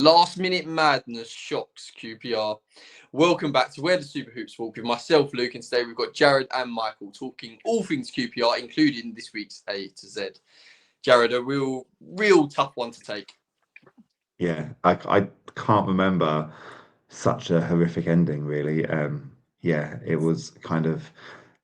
Last minute madness shocks QPR. Welcome back to Where the Superhoops Walk with myself, Luke, and today we've got Jared and Michael talking all things QPR, including this week's A to Z. Jared, a real tough one to take. Yeah, I can't remember such a horrific ending, really. Yeah, it was kind of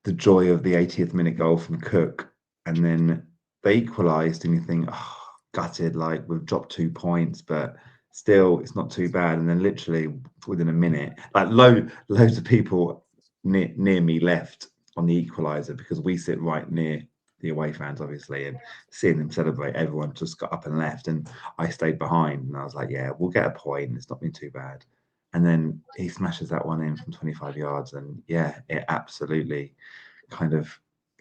the joy of the 80th minute goal from Cook, and then they equalised, and you think, oh, gutted, like we've dropped 2 points, but still, it's not too bad. And then literally within a minute, like loads of people near me left on the equaliser because we sit right near the away fans, obviously, and seeing them celebrate, everyone just got up and left, and I stayed behind, and I was like, yeah, we'll get a point. It's not been too bad. And then he smashes that one in from 25 yards, and yeah, it absolutely kind of.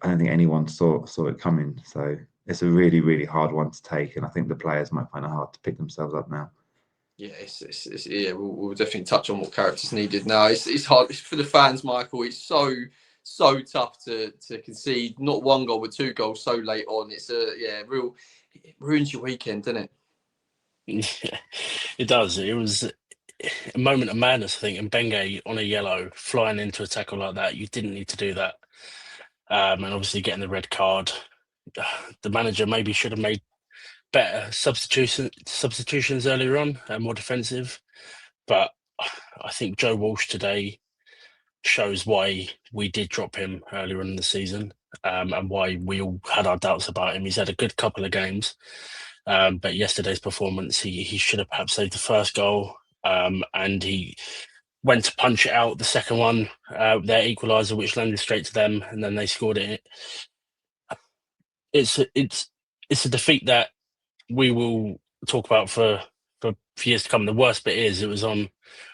I don't think anyone saw it coming. So it's a really hard one to take, and I think the players might find it hard to pick themselves up now. Yeah, yeah. We'll definitely touch on what characters needed now. It's hard for the fans, Michael. It's so tough to concede not one goal but two goals so late on. It's it ruins your weekend, doesn't it? Yeah, it does. It was a moment of madness, I think. And Benge on a yellow, flying into a tackle like that, you didn't need to do that. And obviously getting the red card, the manager maybe should have made better substitutions earlier on, more defensive. But I think Joe Walsh today shows why we did drop him earlier in the season, and why we all had our doubts about him. He's had a good couple of games. But yesterday's performance, he should have perhaps saved the first goal, and he went to punch it out. The second one, their equaliser, which landed straight to them, and then they scored it. It's a defeat that we will talk about for years to come. The worst bit is it was on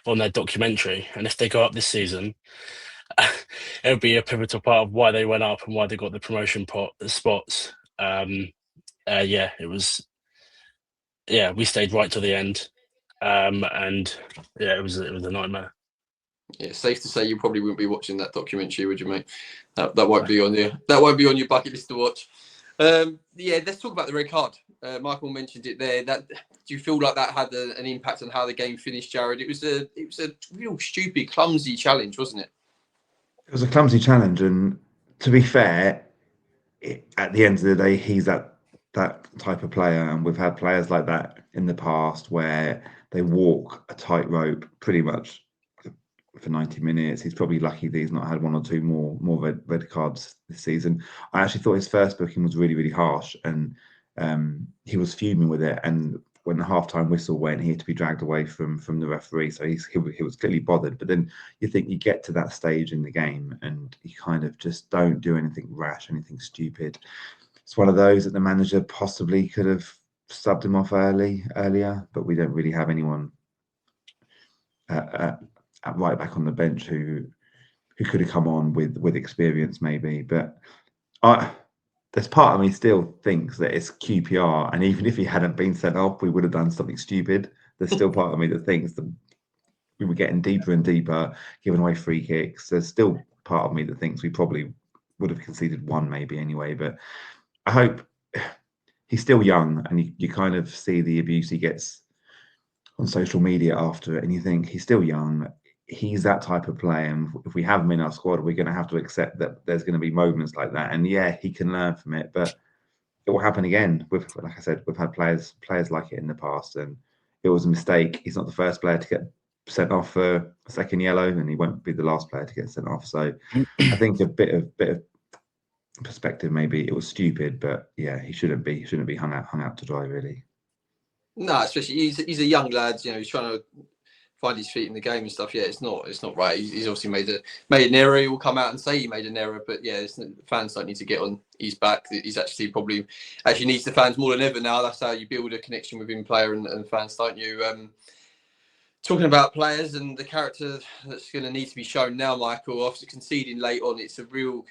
their documentary, and if they go up this season, it'll be a pivotal part of why they went up and why they got the promotion spots. It was. Yeah, we stayed right to the end, and yeah, it was a nightmare. Yeah, safe to say you probably wouldn't be watching that documentary, would you, mate? That won't be on your bucket list to watch. Let's talk about the red card. Michael mentioned it there. Do you feel like that had an impact on how the game finished, Jared? It was a real stupid, clumsy challenge, wasn't it? It was a clumsy challenge, and to be fair, at the end of the day, he's that type of player, and we've had players like that in the past where they walk a tightrope pretty much for 90 minutes. He's probably lucky that he's not had one or two more red cards this season. I actually thought his first booking was really harsh, and he was fuming with it. And when the halftime whistle went, he had to be dragged away from the referee, so he was clearly bothered. But then you think you get to that stage in the game, and you kind of just don't do anything rash, anything stupid. It's one of those that the manager possibly could have subbed him off earlier, but we don't really have anyone right back on the bench who could have come on with experience maybe. But there's part of me still thinks that it's QPR, and even if he hadn't been sent off, we would have done something stupid. There's still part of me that thinks that we were getting deeper and deeper, giving away free kicks. There's still part of me that thinks we probably would have conceded one maybe anyway, but I hope. He's still young, and you kind of see the abuse he gets on social media after it, and you think he's still young. He's that type of player, and if we have him in our squad, we're going to have to accept that there's going to be moments like that. And yeah, he can learn from it, but it will happen again. Like I said, we've had players like it in the past, and it was a mistake. He's not the first player to get sent off for a second yellow, and he won't be the last player to get sent off. So I think a bit of perspective, maybe it was stupid, but yeah, he shouldn't be hung out to dry, really. No, especially he's a young lad. You know, he's trying to find his feet in the game and stuff. Yeah, it's not right. He's obviously made an error. He will come out and say he made an error, but yeah, fans don't need to get on his back. He's actually needs the fans more than ever now. That's how you build a connection within player and fans, don't you? Talking about players and the character that's going to need to be shown now, Michael, after conceding late on, it's a real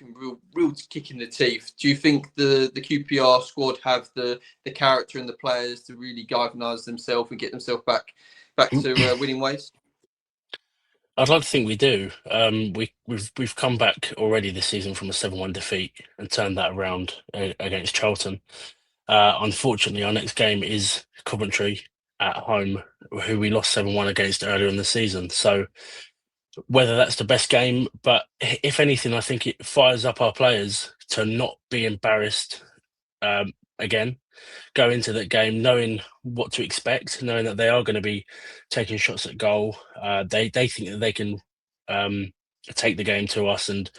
kick in the teeth. Do you think the QPR squad have the character and the players to really galvanise themselves and get themselves back to winning ways? I'd like to think we do. We've come back already this season from a 7-1 defeat and turned that around against Charlton. Unfortunately, our next game is Coventry at home, who we lost 7-1 against earlier in the season. So whether that's the best game, but if anything, I think it fires up our players to not be embarrassed again. Go into that game knowing what to expect, knowing that they are going to be taking shots at goal. They think that they can take the game to us and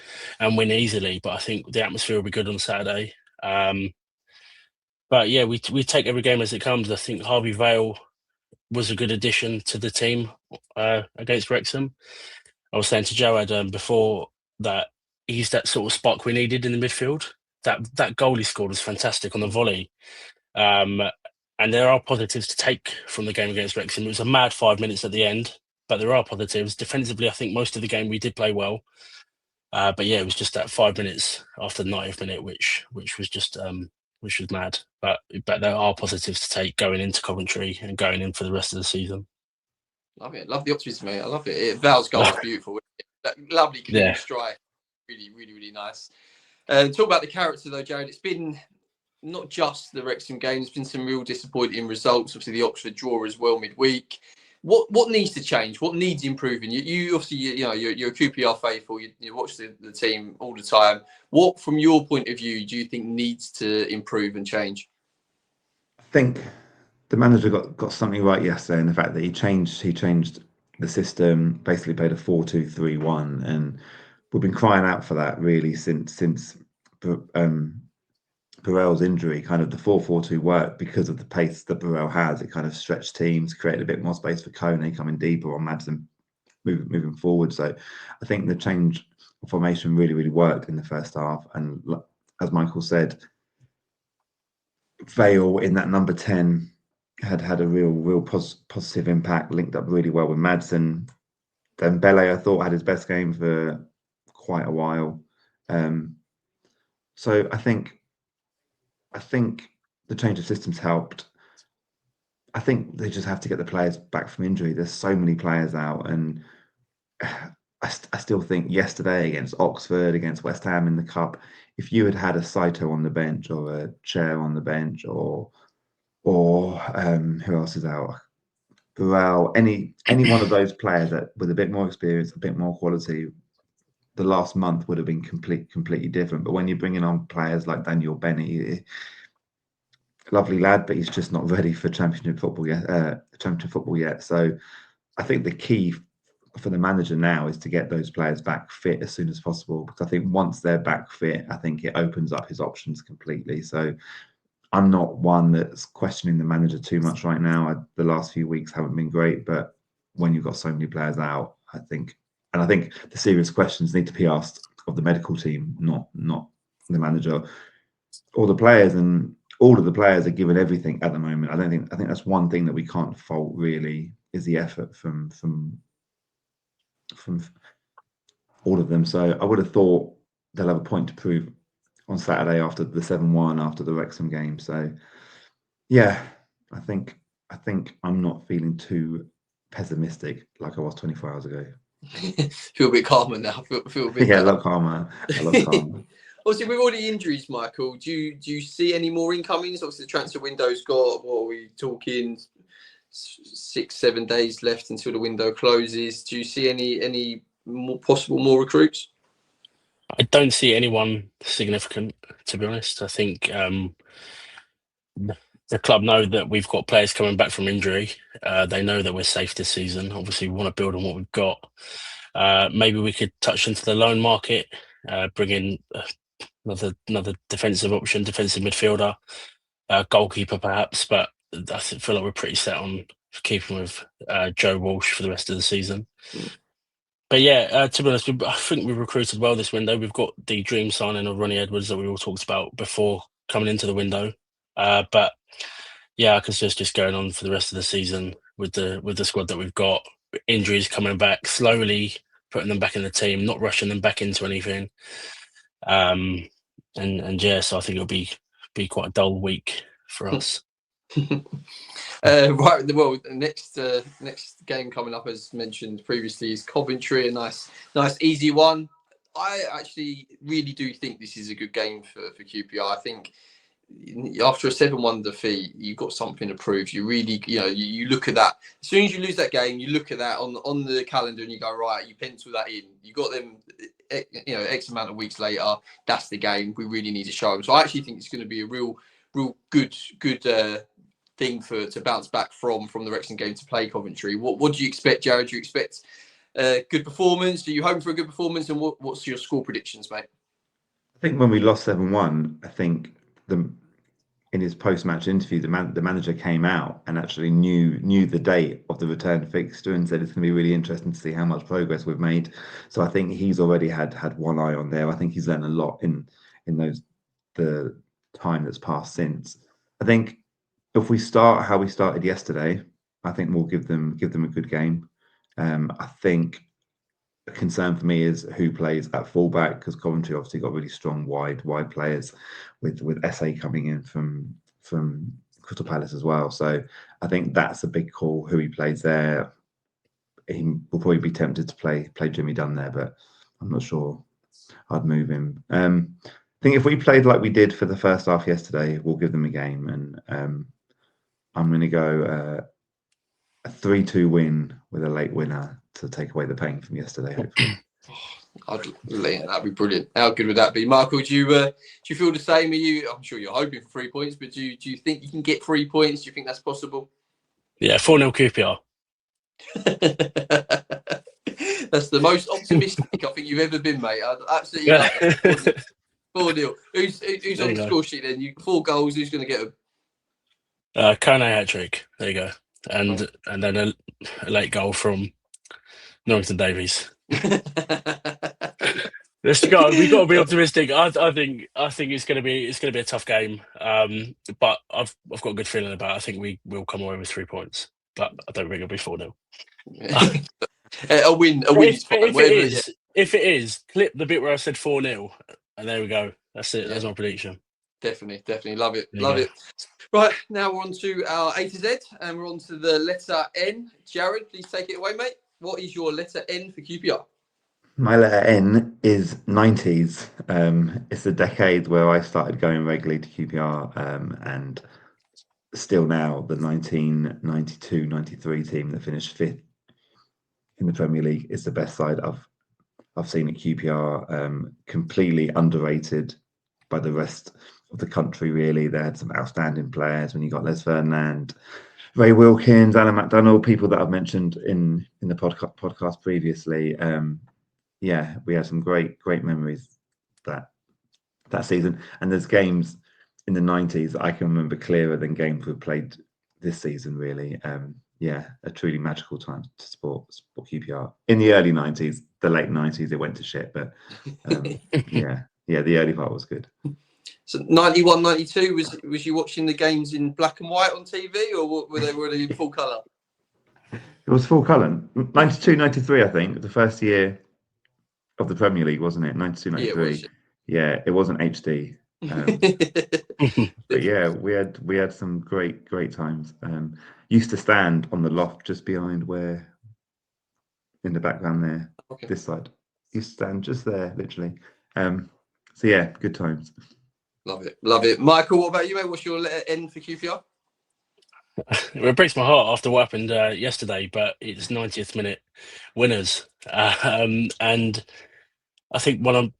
win easily. But I think the atmosphere will be good on Saturday. But yeah, we take every game as it comes. I think Harvey Vale was a good addition to the team against Wrexham. I was saying to Joad before that he's that sort of spark we needed in the midfield. That goal he scored was fantastic on the volley. And there are positives to take from the game against Wrexham. It was a mad 5 minutes at the end, but there are positives. Defensively, I think most of the game we did play well. But yeah, it was just that 5 minutes after the 90th minute, which was just which was mad. But there are positives to take going into Coventry and going in for the rest of the season. Love it. Love the optimism, mate. I love it. Val's goal was beautiful. That lovely clean strike. Really, really, really nice. Talk about the character though, Jared. It's been not just the Wrexham game. There's been some real disappointing results. Obviously, the Oxford draw as well midweek. What needs to change? What needs improving? You obviously, you're a QPR faithful. You watch the team all the time. What, from your point of view, do you think needs to improve and change? I think the manager got something right yesterday in the fact that he changed the system, basically played a 4-2-3-1, and we've been crying out for that really since Burrell's injury. Kind of the 4-4-2 worked because of the pace that Burrell has. It kind of stretched teams, created a bit more space for Kone coming deeper, or Madsen moving forward. So I think the change of formation really, really worked in the first half. And as Michael said, Vale in that number 10 had a real positive impact, linked up really well with Madsen. Dembele, I thought, had his best game for quite a while. So I think the change of systems helped. I think they just have to get the players back from injury. There's so many players out, and I still think yesterday against Oxford, against West Ham in the Cup, if you had a Saito on the bench or a Chair on the bench or who else is out? Burrell, any one of those players that with a bit more experience, a bit more quality, the last month would have been completely different. But when you're bringing on players like Daniel Benny, lovely lad, but he's just not ready for championship football yet. So I think the key for the manager now is to get those players back fit as soon as possible, because I think once they're back fit, I think it opens up his options completely. So I'm not one that's questioning the manager too much right now. The last few weeks haven't been great, but when you've got so many players out, I think the serious questions need to be asked of the medical team, not the manager or the players. And all of the players are giving everything at the moment. I think that's one thing that we can't fault really, is the effort from all of them. So I would have thought they'll have a point to prove on Saturday after the 7-1 after the Wrexham game. So yeah, I think I'm not feeling too pessimistic like I was 24 hours ago. Feel a bit calmer now. Feel a bit better. A lot calmer. Obviously, with all the injuries, Michael, do you see any more incomings? Obviously, the transfer window's got, what are we talking, 6-7 days left until the window closes. Do you see any more recruits? I don't see anyone significant, to be honest. I think the club know that we've got players coming back from injury. They know that we're safe this season. Obviously, we want to build on what we've got. Maybe we could touch into the loan market, bring in another defensive option, defensive midfielder, goalkeeper perhaps. But I feel like we're pretty set on keeping with Joe Walsh for the rest of the season. But yeah, to be honest, I think we've recruited well this window. We've got the dream signing of Ronnie Edwards that we all talked about before coming into the window. But yeah, I can see us just going on for the rest of the season with the squad that we've got. Injuries coming back, slowly putting them back in the team, not rushing them back into anything. And yeah, so I think it'll be quite a dull week for us. Right, well, the next game coming up, as mentioned previously, is Coventry. A nice easy one. I actually really do think this is a good game for QPR. I think after a 7-1 defeat, you've got something to prove. You really, you look at that. As soon as you lose that game, you look at that on the calendar and you go, right, you pencil that in. You got them, X amount of weeks later. That's the game. We really need to show them. So I actually think it's going to be a real good thing to bounce back from the Wrexham game to play Coventry. What do you expect, Jared? Do you expect a good performance? Do you hope for a good performance? And what's your score predictions, mate? I think when we lost 7-1, I think in his post-match interview, the manager came out and actually knew the date of the return fixture and said it's going to be really interesting to see how much progress we've made. So I think he's already had one eye on there. I think he's learned a lot in the time that's passed since. I think if we start how we started yesterday, I think we'll give them a good game. I think a concern for me is who plays at fullback, because Coventry obviously got really strong wide players with SA coming in from Crystal Palace as well. So I think that's a big call who he plays there. He will probably be tempted to play Jimmy Dunn there, but I'm not sure I'd move him. I think if we played like we did for the first half yesterday, we'll give them a game, and I'm going to go a 3-2 win with a late winner to take away the pain from yesterday, hopefully. That'd be brilliant. How good would that be, Michael? Do you feel the same? I'm sure you're hoping for 3 points, but do you think you can get 3 points? Do you think that's possible? Yeah, 4-0 QPR. That's the most optimistic I think you've ever been, mate. I absolutely love that. 4-0. Who's on the score sheet then? 4 goals. Who's going to get them? Kone hat-trick. There you go. And then a late goal from Norrington Davies. Let's go. We've got to be optimistic. I think it's going to be a tough game. But I've got a good feeling about it. I think we will come away with 3 points, but I don't think it'll be 4-0. A win is fine. If it is, clip the bit where I said 4-0, and there we go. That's it. Yeah. That's my prediction. Definitely. Love it. Right, now we're on to our A to Z, and we're on to the letter N. Jared, please take it away, mate. What is your letter N for QPR? My letter N is 90s. It's the decade where I started going regularly to QPR, and still now the 1992-93 team that finished 5th in the Premier League is the best side I've seen at QPR. Completely underrated by the rest of the country, really. They had some outstanding players when you got Les Ferdinand, Ray Wilkins, Alan McDonald, people that I've mentioned in the podcast previously. Yeah, we had some great memories that season. And there's games in the 90s that I can remember clearer than games we've played this season, really. Yeah, a truly magical time to support QPR. In the early 90s, the late 90s, it went to shit, but yeah, the early part was good. So 91, 92, was you watching the games in black and white on TV, or were they in full colour? It was full colour. 92, 93, I think, the first year of the Premier League, wasn't it? 92, 93. Yeah, it wasn't HD. But yeah, we had some great times. Used to stand on the loft just behind where, in the background there, this side. Used to stand just there, literally. So yeah, good times. Love it. Michael, what about you, mate? What's your letter N for QPR? It breaks my heart after what happened yesterday, but it's 90th minute winners. And I think one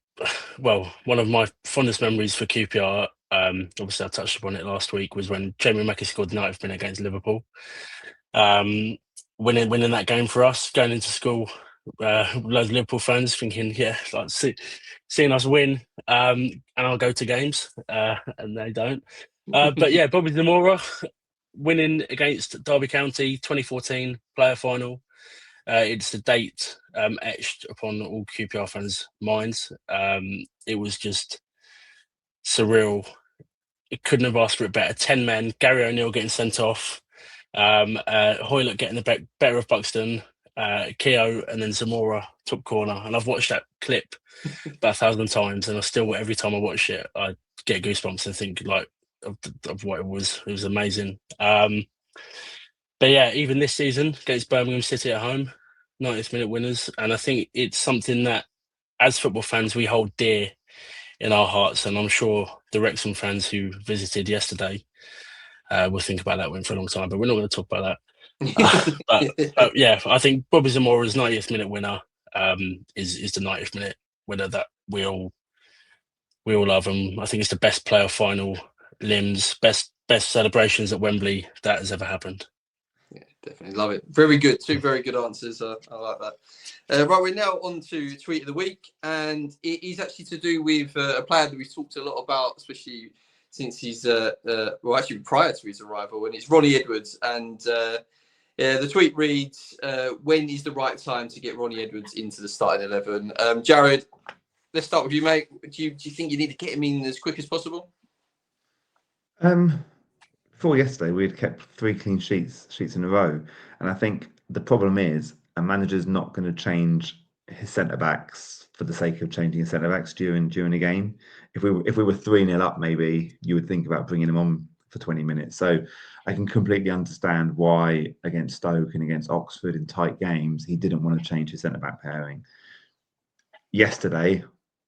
of my fondest memories for QPR, obviously I touched upon it last week, was when Jamie Mackie scored the 90th minute against Liverpool. Winning that game for us, going into school, loads of Liverpool fans thinking, seeing us win, and I'll go to games, and they don't. But yeah, Bobby Zamora winning against Derby County 2014 player final. It's the date etched upon all QPR fans' minds. It was just surreal. It couldn't have asked for it better. 10 men, Gary O'Neill getting sent off, Hoylett getting the better of Buxton, Keogh, and then Zamora top corner. And I've watched that clip about 1,000 times, and I still, every time I watch it, I get goosebumps and think of what it was. It was amazing. But yeah, even this season against Birmingham City at home, 90th minute winners. And I think it's something that, as football fans, we hold dear in our hearts. And I'm sure the Wrexham fans who visited yesterday will think about that win for a long time. But we're not going to talk about that. But yeah, I think Bobby Zamora's 90th minute winner is the 90th minute winner that we all love, and I think it's the best playoff final limbs, best celebrations at Wembley that has ever happened. Yeah, definitely love it. Very good. Two very good answers. I like that. Right, we're now on to Tweet of the Week, and it is actually to do with a player that we've talked a lot about, especially since he's actually prior to his arrival, and it's Ronnie Edwards. And yeah, the tweet reads, when is the right time to get Ronnie Edwards into the starting 11? Jared, let's start with you, mate. Do you think you need to get him in as quick as possible? Before yesterday, we had kept 3 clean sheets in a row, and I think the problem is a manager's not going to change his centre backs for the sake of changing his centre backs during a game. If we were 3-0 up, maybe you would think about bringing him on for 20 minutes. So I can completely understand why against Stoke and against Oxford in tight games he didn't want to change his centre back pairing. Yesterday,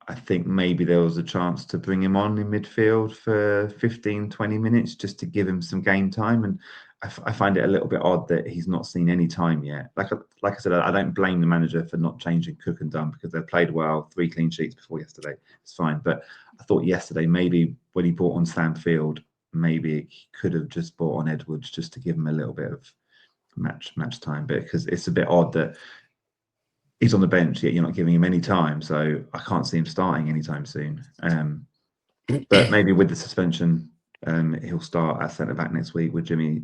I think maybe there was a chance to bring him on in midfield for 15, 20 minutes just to give him some game time. And I find it a little bit odd that he's not seen any time yet. Like I said, I don't blame the manager for not changing Cook and Dunn because they played well, 3 clean sheets before yesterday. It's fine. But I thought yesterday, maybe when he brought on Sam Field, maybe he could have just brought on Edwards just to give him a little bit of match time. Because it's a bit odd that he's on the bench, yet you're not giving him any time. So I can't see him starting anytime soon. But maybe with the suspension, he'll start at centre-back next week with Jimmy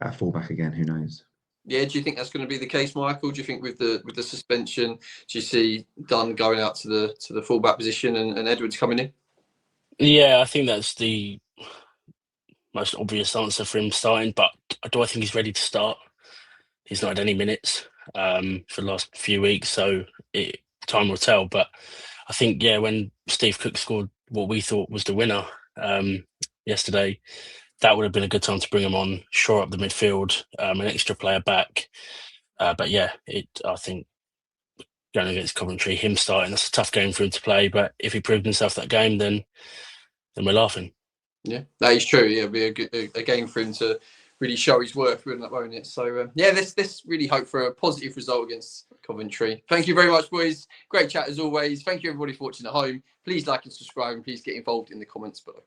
at full-back again. Who knows? Yeah, do you think that's going to be the case, Michael? Do you think with the suspension, do you see Dunn going out to the full-back position and Edwards coming in? Yeah, I think that's the most obvious answer for him starting. But do I think he's ready to start? He's not had any minutes for the last few weeks, so time will tell. But I think, yeah, when Steve Cook scored what we thought was the winner yesterday, that would have been a good time to bring him on, shore up the midfield, an extra player back. But yeah, I think going against Coventry, him starting, that's a tough game for him to play. But if he proved himself that game, then we're laughing. Yeah, that is true. Yeah, it'll be a game for him to really show his worth, won't it? So yeah, let's really hope for a positive result against Coventry. Thank you very much, boys. Great chat as always. Thank you everybody for watching at home. Please like and subscribe, and please get involved in the comments below.